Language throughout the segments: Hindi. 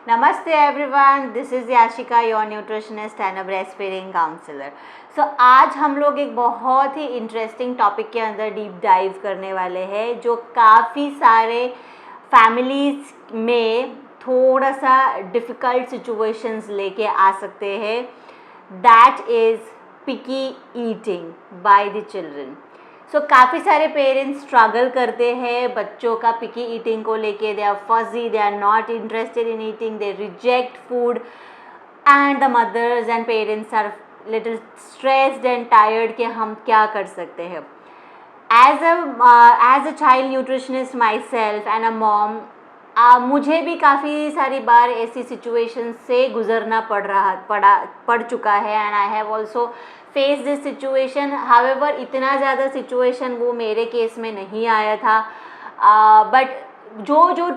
Namaste everyone, this is Yashika, your nutritionist and a breastfeeding counselor. So आज हम लोग एक बहुत ही इंटरेस्टिंग टॉपिक के अंदर डीप डाइव करने वाले हैं जो काफ़ी सारे फैमिलीज में थोड़ा सा डिफ़िकल्ट सिचुएशंस लेके आ सकते हैं. That is picky eating by the children. So काफ़ी सारे पेरेंट्स स्ट्रगल करते हैं बच्चों का पिकी ईटिंग को लेके. They are fussy, they are not interested in eating, they reject food and the mothers and parents are little stressed and tired कि हम क्या कर सकते हैं. As a child nutritionist myself and a mom, मुझे भी काफ़ी सारी बार ऐसी सिचुएशन से गुजरना पड़ चुका है and I have also face this situation. However इतना ज़्यादा सिचुएशन वो मेरे केस में नहीं आया था, बट जो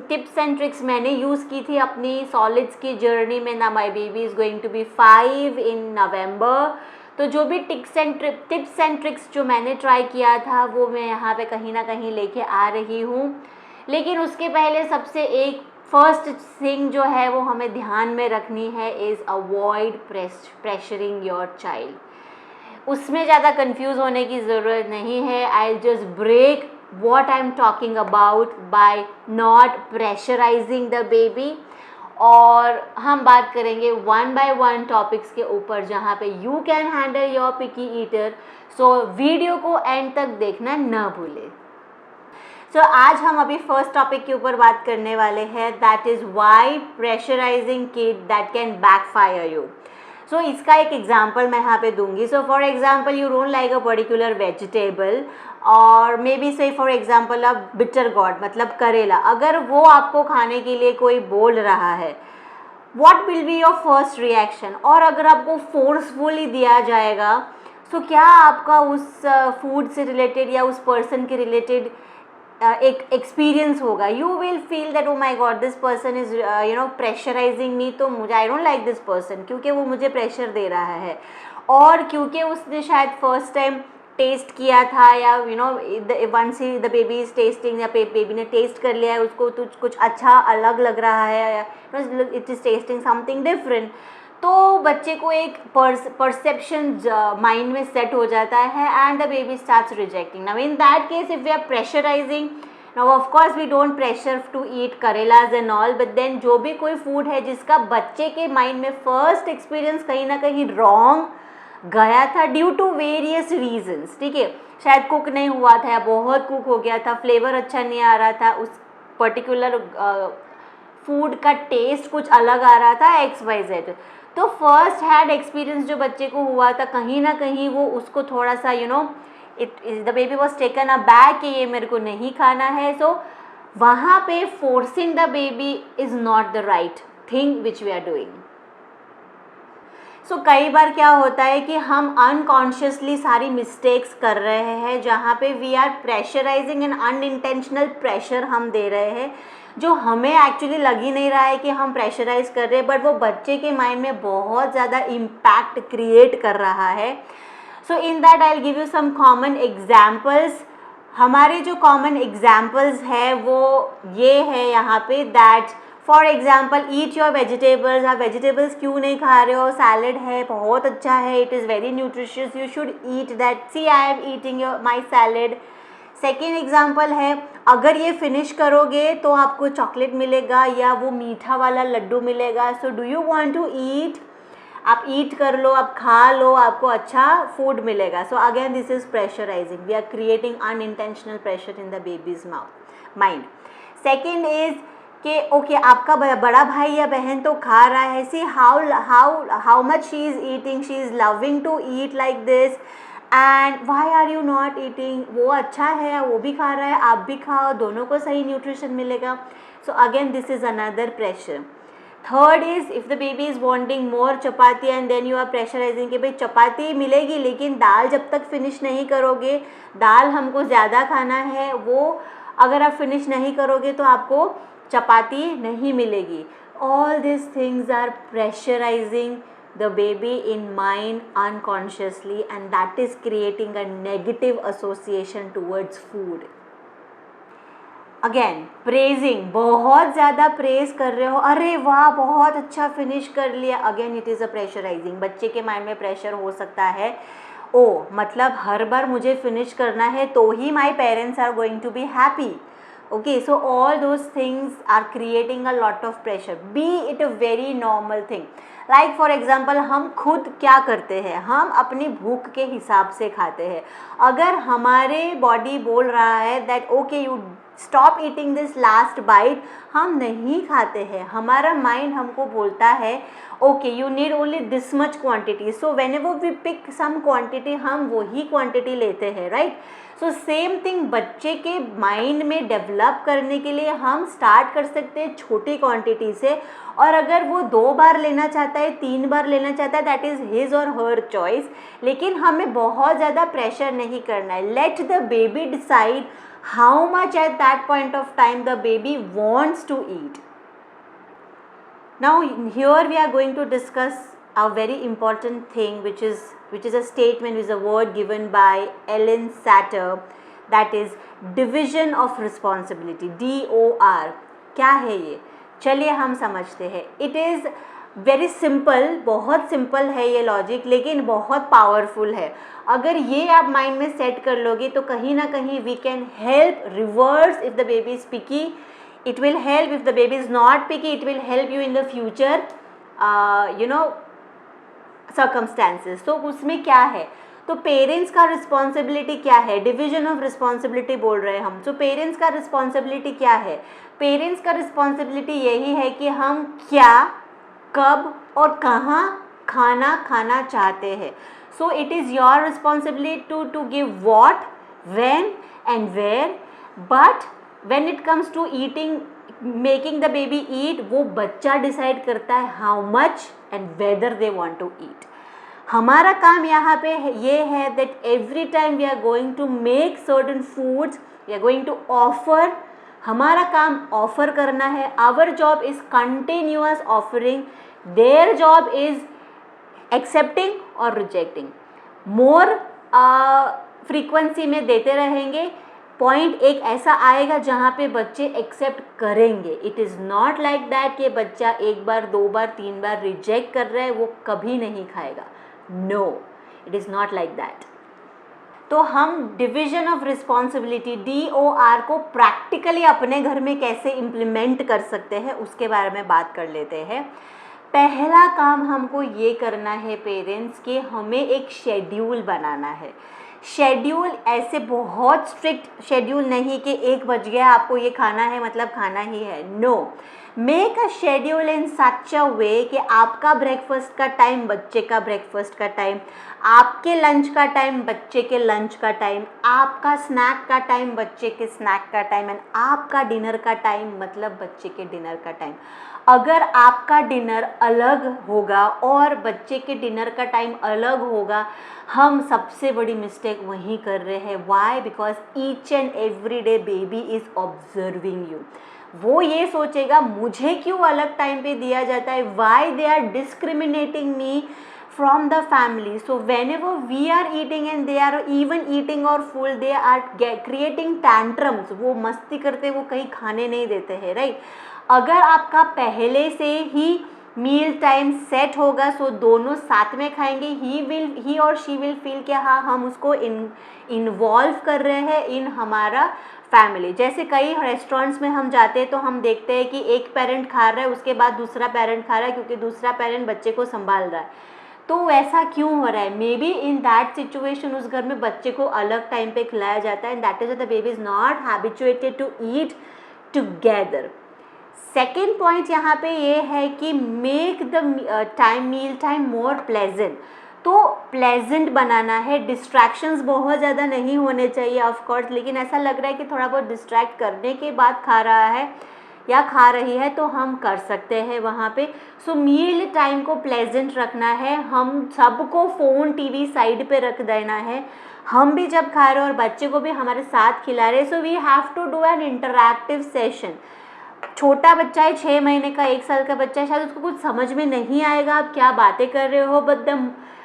टिप्स एंड ट्रिक्स मैंने यूज़ की थी अपनी सॉलिड्स की जर्नी में. ना my baby is going to be 5 in November. तो जो भी टिप्स एंड ट्रिक्स जो मैंने ट्राई किया था वो मैं यहाँ पे कहीं ना कहीं लेके आ रही हूँ. लेकिन उसके पहले सबसे एक फर्स्ट थिंग जो है वो हमें ध्यान में रखनी है is avoid pressurising your child. उसमें ज़्यादा कंफ्यूज होने की ज़रूरत नहीं है. I just break what I'm talking about by not pressurizing the baby. और हम बात करेंगे वन बाय वन टॉपिक्स के ऊपर जहाँ पे you can handle your picky eater. So video को एंड तक देखना ना भूलें. सो आज हम अभी फर्स्ट टॉपिक के ऊपर बात करने वाले हैं. That is why pressurising kid that can backfire you. So इसका एक एग्जाम्पल मैं यहाँ पे दूंगी. So for example you don't like a particular vegetable और may be say for example a bitter gourd मतलब करेला. अगर वो आपको खाने के लिए कोई बोल रहा है, what will be your first reaction. और अगर आपको फोर्सफुली दिया जाएगा सो क्या आपका उस फूड से रिलेटेड या उस पर्सन के रिलेटेड एक एक्सपीरियंस होगा. You will feel that oh my God this person is pressurising me. तो मुझे I don't like this person क्योंकि वो मुझे प्रेशर दे रहा है और क्योंकि उसने शायद फर्स्ट टाइम टेस्ट किया था या वंस ही द बेबी इज़ टेस्टिंग या बेबी ने टेस्ट कर लिया है उसको तो कुछ अच्छा अलग लग रहा है या it is testing something different. तो बच्चे को एक परसेप्शन माइंड में सेट हो जाता है and the baby starts rejecting. Now in that case if we are pressurising, now of course we don't pressure to eat karelas and all, but then जो भी कोई फूड है जिसका बच्चे के माइंड में फर्स्ट एक्सपीरियंस कहीं ना कहीं रॉन्ग गया था ड्यू टू वेरियस रीजन्स. ठीक है, शायद कुक नहीं हुआ था या बहुत कुक हो गया था, फ्लेवर अच्छा नहीं आ रहा था, उस पर्टिकुलर फूड का टेस्ट कुछ अलग आ रहा था, XYZ. तो फर्स्ट हैंड एक्सपीरियंस जो बच्चे को हुआ था कहीं ना कहीं वो उसको थोड़ा सा the baby was taken a back कि ये मेरे को नहीं खाना है. सो वहाँ पे forcing the baby is not the right thing which we are doing. So कई बार क्या होता है कि हम अनकॉन्शियसली सारी मिस्टेक्स कर रहे हैं जहाँ पे we are pressurising and unintentional pressure हम दे रहे हैं जो हमें एक्चुअली लग ही नहीं रहा है कि हम प्रेशराइज कर रहे हैं, बट वो बच्चे के माइंड में बहुत ज़्यादा इम्पैक्ट क्रिएट कर रहा है. So in that I will give you some common examples. हमारे जो कॉमन एग्जाम्पल्स है वो ये है यहाँ पे. That for example eat your vegetables. आप वेजिटेबल्स क्यों नहीं खा रहे हो, सैलड है बहुत अच्छा है, it is very nutritious, you should eat that, see I am eating your my salad. Second example है अगर ये फिनिश करोगे तो आपको चॉकलेट मिलेगा या वो मीठा वाला लड्डू मिलेगा. So do you want to eat, आप ईट कर लो, आप खा लो, आपको अच्छा फूड मिलेगा. So again this is pressurising. We are creating unintentional pressure in the baby's mind. Second is कि ओके आपका बड़ा भाई या बहन तो खा रहा है, see how much she is eating, she is loving to eat like this and why are you not eating. वो अच्छा है, वो भी खा रहा है, आप भी खाओ, दोनों को सही न्यूट्रिशन मिलेगा. So again this is another pressure. Third is if the baby is wanting more chapati and then you are pressurising कि भाई चपाती मिलेगी लेकिन दाल जब तक फिनिश नहीं करोगे, दाल हमको ज़्यादा खाना है, वो अगर आप फिनिश नहीं करोगे तो आपको चपाती नहीं मिलेगी. All this things are pressurising the baby in mind unconsciously and that is creating a negative association towards food. Again praising, बहुत ज़्यादा प्रेज कर रहे हो, अरे वाह बहुत अच्छा फिनिश कर लिया, again it is a pressurising. बच्चे के माइंड में प्रेशर हो सकता है, ओ मतलब हर बार मुझे फिनिश करना है तो ही my parents are going to be happy. Okay, so all those things are creating a lot of pressure, be it a very normal thing. Like for example हम खुद क्या करते हैं, हम अपनी भूख के हिसाब से खाते हैं। अगर हमारे बॉडी बोल रहा है that okay you stop eating this last bite, हम नहीं खाते हैं, हमारा माइंड हमको बोलता है okay you need only this much quantity, so whenever we pick some quantity हम वही क्वांटिटी लेते हैं, राइट। सो सेम थिंग बच्चे के माइंड में डेवलप करने के लिए हम स्टार्ट कर सकते हैं छोटी क्वांटिटी से, और अगर वो 2 बार लेना चाहता है 3 बार लेना चाहता है दैट इज़ हिज और हर चॉइस, लेकिन हमें बहुत ज़्यादा प्रेशर नहीं करना है। Let the baby decide how much at that point of time the baby wants to eat. Now here we are going to discuss a very important thing which is a statement, is a word given by Ellen Satter, that is division of responsibility, DOR। क्या है ये, चलिए हम समझते हैं। It is वेरी सिंपल, बहुत सिंपल है ये लॉजिक, लेकिन बहुत पावरफुल है। अगर ये आप माइंड में सेट कर लोगे तो कहीं ना कहीं we can help reverse if the baby is picky, it will help if the baby is not picky, it will help you in the future circumstances. तो उसमें क्या है, तो पेरेंट्स का रिस्पॉन्सिबिलिटी क्या है, डिविजन ऑफ रिस्पॉन्सिबिलिटी बोल रहे हैं हम। तो पेरेंट्स का रिस्पॉन्सिबिलिटी क्या है, पेरेंट्स का रिस्पॉन्सिबिलिटी यही है कि हम क्या, कब और कहाँ खाना चाहते हैं। So it is your responsibility to give what, when and where, but when it comes to eating, making the baby eat, वो बच्चा डिसाइड करता है how much and whether they want to eat. हमारा काम यहाँ पे ये है that every time we are going to make certain foods, we are going to offer, हमारा काम ऑफर करना है। Our job is continuous offering, their job is accepting और रिजेक्टिंग। मोर फ्रीक्वेंसी में देते रहेंगे, पॉइंट एक ऐसा आएगा जहाँ पे बच्चे एक्सेप्ट करेंगे। It is not like that कि बच्चा 1 बार 2 बार 3 बार रिजेक्ट कर रहा है वो कभी नहीं खाएगा, no, it is not like that. तो हम डिविजन ऑफ रिस्पॉन्सिबिलिटी DOR को प्रैक्टिकली अपने घर में कैसे इम्प्लीमेंट कर सकते हैं उसके बारे में बात कर लेते हैं। पहला काम हमको ये करना है पेरेंट्स कि हमें एक शेड्यूल बनाना है। शेड्यूल ऐसे बहुत स्ट्रिक्ट शेड्यूल नहीं कि 1 बज गया आपको ये खाना है मतलब खाना ही है, no. Make a schedule in such a way कि आपका ब्रेकफास्ट का टाइम बच्चे का ब्रेकफास्ट का टाइम, आपके लंच का टाइम बच्चे के लंच का टाइम, आपका स्नैक का टाइम बच्चे के स्नैक का टाइम, एंड आपका डिनर का टाइम मतलब बच्चे के डिनर का टाइम। अगर आपका डिनर अलग होगा और बच्चे के डिनर का टाइम अलग होगा, हम सबसे बड़ी मिस्टेक वहीं कर रहे हैं। Why? Because each and every day baby is observing you. वो ये सोचेगा मुझे क्यों अलग टाइम पे दिया जाता है, why they are discriminating me from the family. So whenever we are eating and they are even eating or full, they are creating tantrums, वो मस्ती करते, वो कहीं खाने नहीं देते हैं, राइट। अगर आपका पहले से ही मील टाइम सेट होगा सो दोनों साथ में खाएंगे, ही और शी विल फील कि हाँ हम उसको इन्वॉल्व कर रहे हैं इन हमारा फैमिली। जैसे कई रेस्टोरेंट्स में हम जाते हैं तो हम देखते हैं कि एक पेरेंट खा रहा है उसके बाद दूसरा पेरेंट खा रहा है क्योंकि दूसरा पेरेंट बच्चे को संभाल रहा है। तो ऐसा क्यों हो रहा है? May be in that situation उस घर में बच्चे को अलग टाइम पे खिलाया जाता है, and that is the baby is not habituated to eat together. Second point यहाँ पे ये है कि make the meal time more pleasant. तो प्लेजेंट बनाना है, डिस्ट्रैक्शंस बहुत ज़्यादा नहीं होने चाहिए ऑफ कोर्स, लेकिन ऐसा लग रहा है कि थोड़ा बहुत डिस्ट्रैक्ट करने के बाद खा रहा है या खा रही है तो हम कर सकते हैं वहाँ पे। सो मील टाइम को प्लेजेंट रखना है, हम सबको फ़ोन टीवी साइड पे रख देना है, हम भी जब खा रहे हैं और बच्चे को भी हमारे साथ खिला रहे हैं। So we have to do an interactive session. छोटा बच्चा है, 6 महीने का, 1 साल का बच्चा है, शायद उसको कुछ समझ में नहीं आएगा आप क्या बातें कर रहे हो, but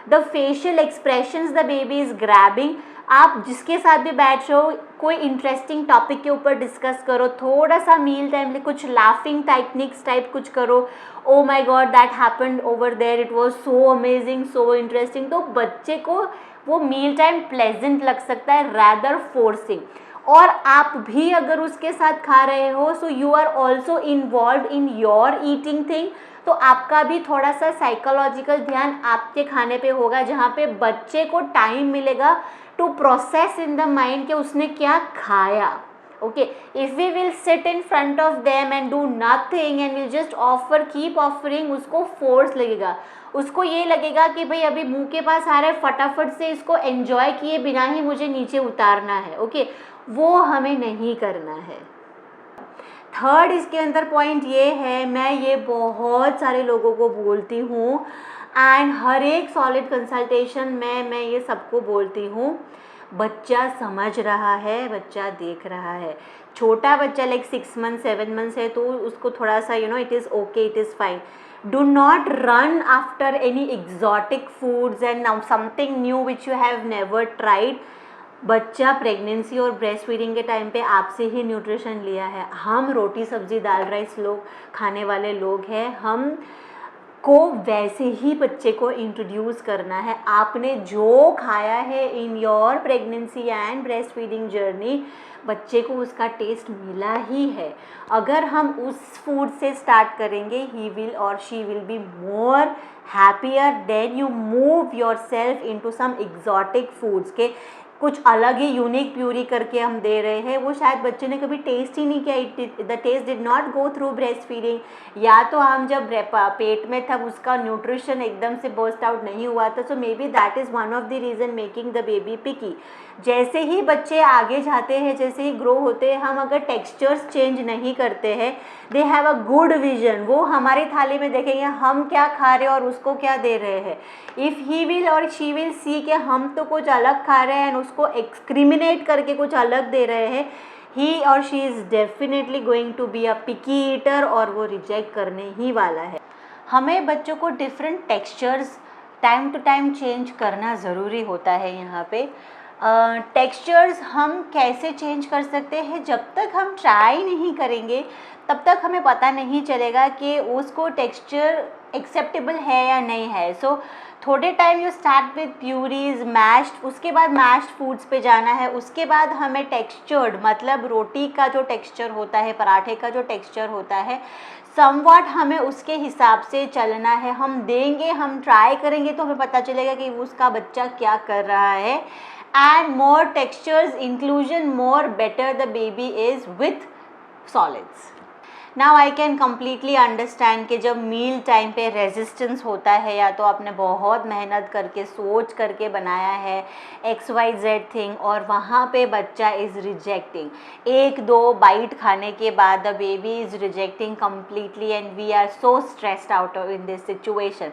the facial expressions the baby is grabbing, आप जिसके साथ भी बैठ रहे हो कोई इंटरेस्टिंग टॉपिक के ऊपर डिस्कस करो, थोड़ा सा मील टाइम में कुछ लाफिंग टेक्निक्स टाइप कुछ करो, oh my god that happened over there, it was so amazing, so interesting, तो बच्चे को वो मील टाइम प्लेजेंट लग सकता है रैदर फोर्सिंग। और आप भी अगर उसके साथ खा रहे हो so you are also involve in your eating thing, तो आपका भी थोड़ा सा साइकोलॉजिकल ध्यान आपके खाने पे होगा, जहाँ पे बच्चे को टाइम मिलेगा to process in the mind कि उसने क्या खाया। Okay, if we will sit in front of them and do nothing and will just offer, keep offering, उसको फोर्स लगेगा, उसको ये लगेगा कि भाई अभी मुंह के पास आ रहा है, फटाफट से इसको एंजॉय किए बिना ही मुझे नीचे उतारना है। ओके, वो हमें नहीं करना है। थर्ड इसके अंदर पॉइंट ये है, मैं ये बहुत सारे लोगों को बोलती हूँ एंड हर एक सॉलिड कंसल्टेशन में मैं ये सबको बोलती हूँ, बच्चा समझ रहा है, बच्चा देख रहा है। छोटा बच्चा लाइक 6 मंथ 7 मंथ्स है तो उसको थोड़ा सा it is okay, it is fine. Do not run after any exotic foods and something new which you have never tried. बच्चा प्रेगनेंसी और ब्रेस्ट फीडिंग के टाइम पे आपसे ही न्यूट्रिशन लिया है। हम रोटी सब्जी दाल राइस लोग खाने वाले लोग हैं, हम को वैसे ही बच्चे को इंट्रोड्यूस करना है। आपने जो खाया है in your pregnancy and breast feeding journey, बच्चे को उसका टेस्ट मिला ही है। अगर हम उस फूड से स्टार्ट करेंगे, ही विल और she will be more happier then you move yourself into some exotic foods के कुछ अलग ही यूनिक प्यूरी करके हम दे रहे हैं, वो शायद बच्चे ने कभी टेस्ट ही नहीं किया, the test did not go through breast feeding, या तो हम जब पेट में था उसका न्यूट्रिशन एकदम से बर्स्ट आउट नहीं हुआ था। So may be that is one of the reason making the baby picky. जैसे ही बच्चे आगे जाते हैं, जैसे ही ग्रो होते हैं, हम अगर टेक्सचर्स चेंज नहीं करते हैं, they have a good vision, वो हमारी थाली में देखेंगे हम क्या खा रहे हैं और उसको क्या दे रहे हैं। इफ़ ही विल और शी विल सी कि हम तो कुछ अलग खा रहे हैं एंड उसको एक्सक्रिमिनेट करके कुछ अलग दे रहे हैं, ही और she is definitely going to be a picky eater और वो रिजेक्ट करने ही वाला है। हमें बच्चों को different textures time to time change करना ज़रूरी होता है। यहाँ पे टेक्सचर्स हम कैसे चेंज कर सकते हैं, जब तक हम ट्राई नहीं करेंगे तब तक हमें पता नहीं चलेगा कि उसको टेक्सचर एक्सेप्टेबल है या नहीं है। सो थोड़े time you start with purees mashed, उसके बाद मैश्ड फूड्स पे जाना है, उसके बाद हमें टेक्सचर्ड मतलब रोटी का जो टेक्सचर होता है, पराठे का जो टेक्सचर होता है, समवॉट हमें उसके हिसाब से चलना है। हम देंगे, हम ट्राई करेंगे तो हमें पता चलेगा कि उसका बच्चा क्या कर रहा है। And more textures inclusion more better the baby is with solids. Now I can completely understand कि जब मील टाइम पे रेजिस्टेंस होता है, या तो आपने बहुत मेहनत करके सोच करके बनाया है XYZ थिंग और वहाँ पे बच्चा इज़ रिजेक्टिंग, 1-2 बाइट खाने के बाद the baby is rejecting completely and we are so stressed out in this situation.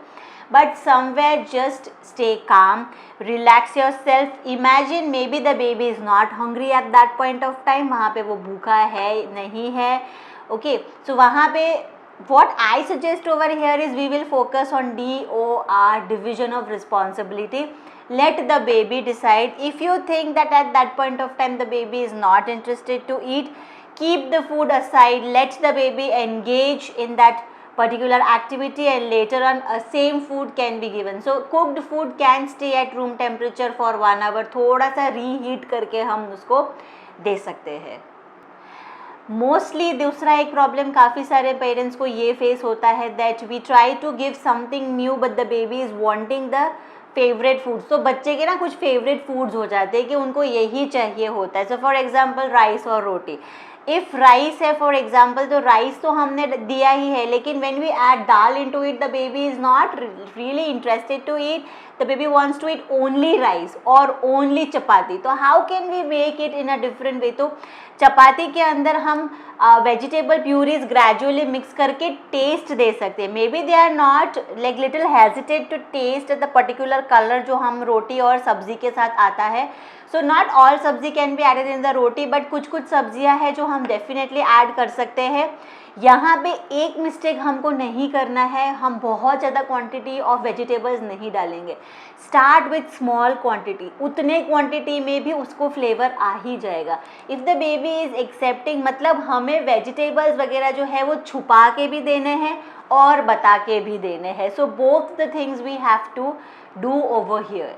But somewhere just stay calm, relax yourself, imagine maybe the baby is not hungry at that point of time, वहाँ पे वो भूखा है नहीं है। ओके, सो वहाँ पे what I suggest over here is we will focus on DOR, division of responsibility. Let the baby decide. If you think that at that point of time the baby is not interested to eat, keep the food aside, let the baby engage in that particular activity and later on same food can be given. So cooked food can stay at room temperature for 1 hour, थोड़ा सा रीहीट करके हम उसको दे सकते हैं। मोस्टली दूसरा एक प्रॉब्लम काफ़ी सारे पेरेंट्स को ये फेस होता है that we try to give something new but the baby is wanting the favourite foods. तो बच्चे के ना कुछ फेवरेट फूड्स हो जाते हैं कि उनको यही चाहिए होता है। सो फॉर एग्जांपल राइस और रोटी, इफ़ राइस है फॉर एग्जाम्पल तो राइस तो हमने दिया ही है, लेकिन when we add dal into it the baby is not really interested to eat, the baby wants to eat only rice और ओनली चपाती। तो how can we make it in a different way? तो चपाती के अंदर हम वेजिटेबल प्यूरीज ग्रेजुअली मिक्स करके टेस्ट दे सकते हैं। Maybe they are not like little hesitated to taste the particular colour जो हम रोटी और सब्जी के साथ आता है। So not all sabzi can be added in the roti, but कुछ कुछ सब्जियां हैं जो हम डेफिनेटली ऐड कर सकते हैं। यहाँ पे एक मिस्टेक हमको नहीं करना है, हम बहुत ज़्यादा क्वांटिटी ऑफ वेजिटेबल्स नहीं डालेंगे। स्टार्ट विथ स्मॉल क्वांटिटी, उतने क्वांटिटी में भी उसको फ्लेवर आ ही जाएगा। If the baby is accepting, मतलब हमें वेजिटेबल्स वगैरह जो है वो छुपा के भी देने हैं और बता के भी देने हैं। So both the things we have to do over here.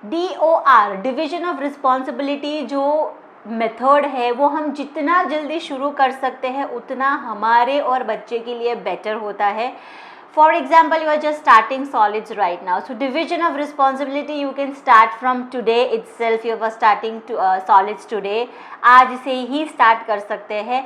DOR, division of responsibility, जो मेथड है वो हम जितना जल्दी शुरू कर सकते हैं उतना हमारे और बच्चे के लिए बेटर होता है। For example, you are just starting solids right now, so division of responsibility you can start from today itself. You are starting to solids today, आज से ही start कर सकते हैं।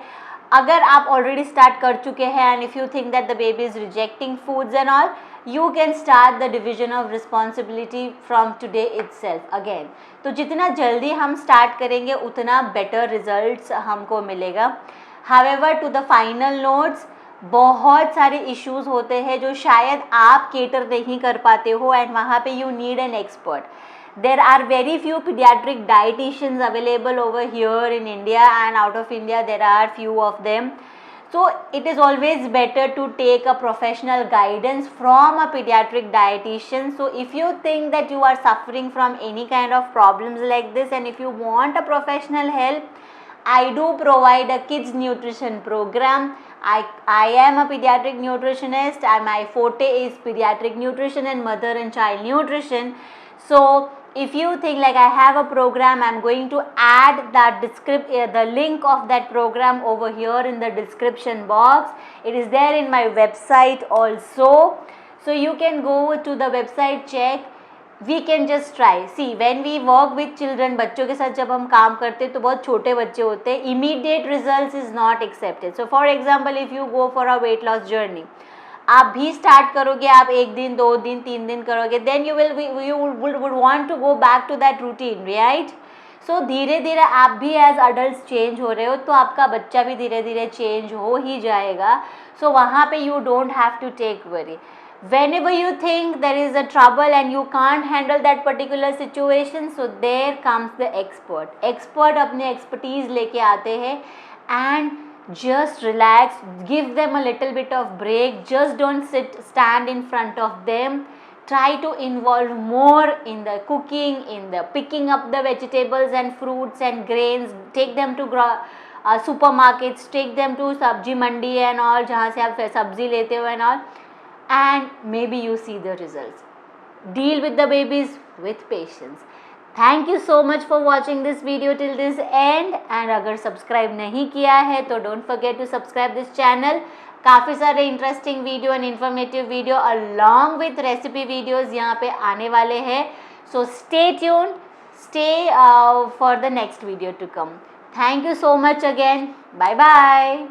अगर आप ऑलरेडी स्टार्ट कर चुके हैं and if you think that the baby is rejecting foods and all, you can start the division of responsibility from today itself again. तो जितना जल्दी हम स्टार्ट करेंगे उतना बेटर रिजल्ट्स हमको मिलेगा। However to the final notes, बहुत सारे इश्यूज होते हैं जो शायद आप केटर नहीं कर पाते हो एंड वहाँ पे you need an expert. There are very few pediatric dietitians available over here in India, and out of India there are few of them. So it is always better to take a professional guidance from a pediatric dietitian. So if you think that you are suffering from any kind of problems like this and if you want a professional help, I do provide a kids nutrition program. I am a pediatric nutritionist and my forte is pediatric nutrition and mother and child nutrition. So if you think like I have a program, I'm going to add that the link of that program over here in the description box. It is there in my website also, so you can go to the website, check. We can just try. See, when we work with children, बच्चों के साथ जब हम काम करते हैं तो बहुत छोटे बच्चे होते हैं, immediate results is not accepted. So for example, if you go for a weight loss journey, आप भी स्टार्ट करोगे, आप 1 दिन 2 दिन 3 दिन करोगे, then you would want to go back to that routine, right? So धीरे धीरे आप भी एज अडल्ट चेंज हो रहे हो तो आपका बच्चा भी धीरे धीरे चेंज हो ही जाएगा। सो वहाँ पे you don't have to take worry. Whenever you think there is a trouble and you can't handle that particular situation, so there comes the expert. Expert अपने expertise लेके आते हैं and just relax, give them a little bit of break, just don't stand in front of them. Try to involve more in the cooking, in the picking up the vegetables and fruits and grains. Take them to supermarkets, take them to sabji mandi and all, जहाँ से आप सब्जी लेते हो and all, and maybe you see the results. Deal with the babies with patience. Thank you so much for watching this video till this end. And अगर सब्सक्राइब नहीं किया है तो don't forget to subscribe this channel. काफ़ी सारे interesting video and informative video along with recipe videos यहाँ पे आने वाले हैं। So stay tuned, stay for the next video to come. Thank you so much again, bye bye.